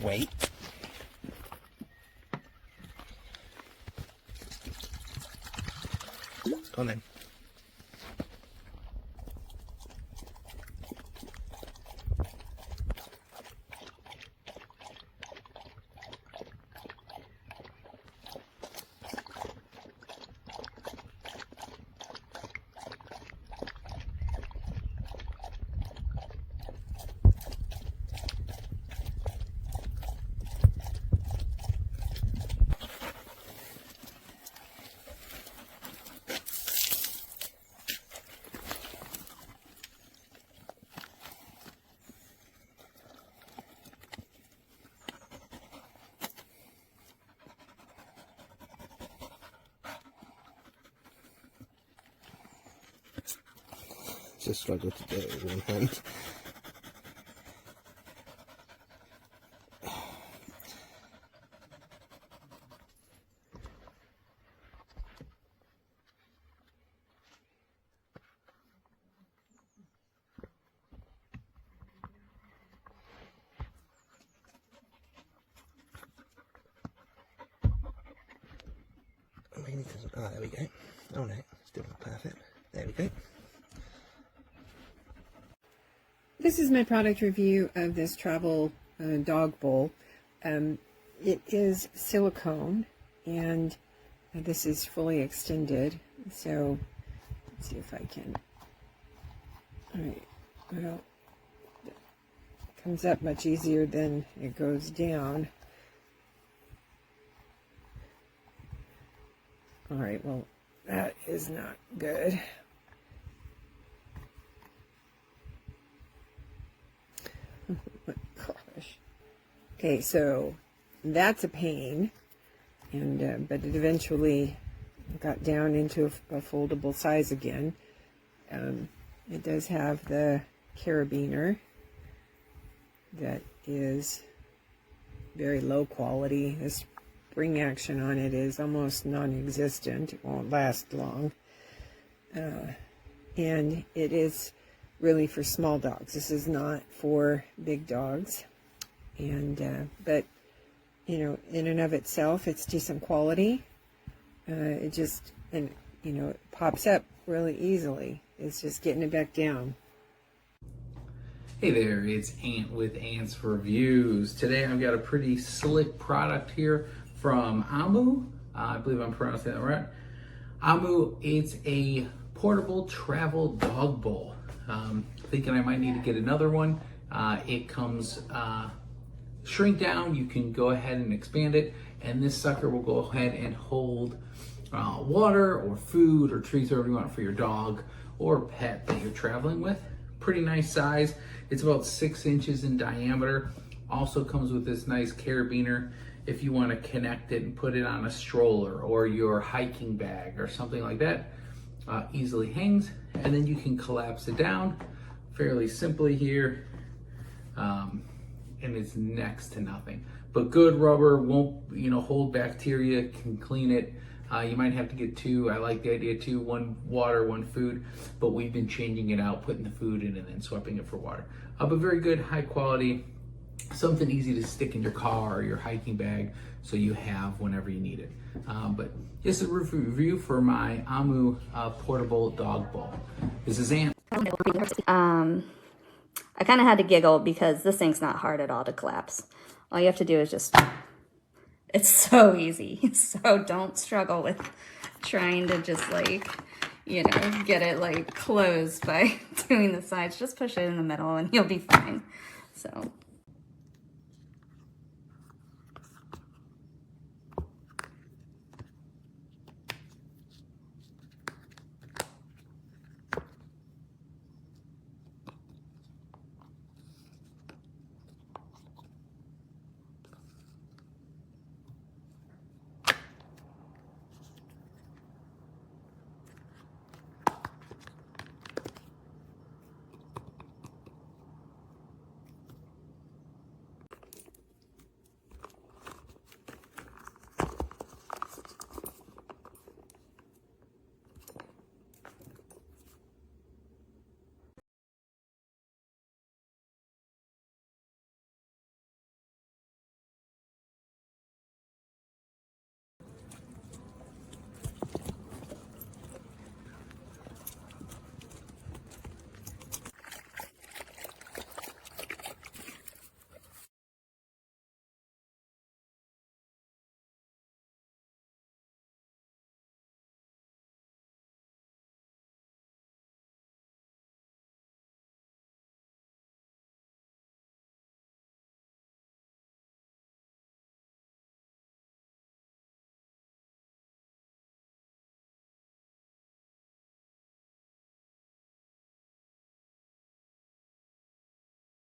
weight. Go on then. Just struggle to do it with one hand. Really doesn't. Oh, there we go. Oh no, still not perfect. There we go. This is my product review of this travel dog bowl. It is silicone, and this is fully extended. So let's see if I can. All right. Well, it comes up much easier than it goes down. All right. Well, that is not good. Gosh. Okay, so that's a pain, and but it eventually got down into a foldable size again. It does have the carabiner that is very low quality. The spring action on it is almost non-existent. It won't last long, and it is really for small dogs. This is not for big dogs, and but you know, in and of itself, it's decent quality. It just, and you know, it pops up really easily. It's just getting it back down. Hey there, it's Ant with Ant's Reviews. Today I've got a pretty slick product here from Agua. I believe I'm pronouncing that right. Agua, it's a portable travel dog bowl. Thinking I might need to get another one. It comes shrink down. You can go ahead and expand it, and this sucker will go ahead and hold water or food or treats, whatever you want for your dog or pet that you're traveling with. Pretty nice size. It's about 6 inches in diameter. Also comes with this nice carabiner if you want to connect it and put it on a stroller or your hiking bag or something like that. Easily hangs, and then you can collapse it down fairly simply here, and it's next to nothing. But good rubber, won't hold bacteria, can clean it. You might have to get two. I like the idea too, one water, one food, but we've been changing it out, putting the food in and then swapping it for water. But very good, high quality, something easy to stick in your car or your hiking bag so you have whenever you need it. But this is a review for my Agua portable dog bowl. This is Ant. I kind of had to giggle because this thing's not hard at all to collapse. All you have to do is just, it's so easy. So don't struggle with trying to just get it closed by doing the sides. Just push it in the middle and you'll be fine. So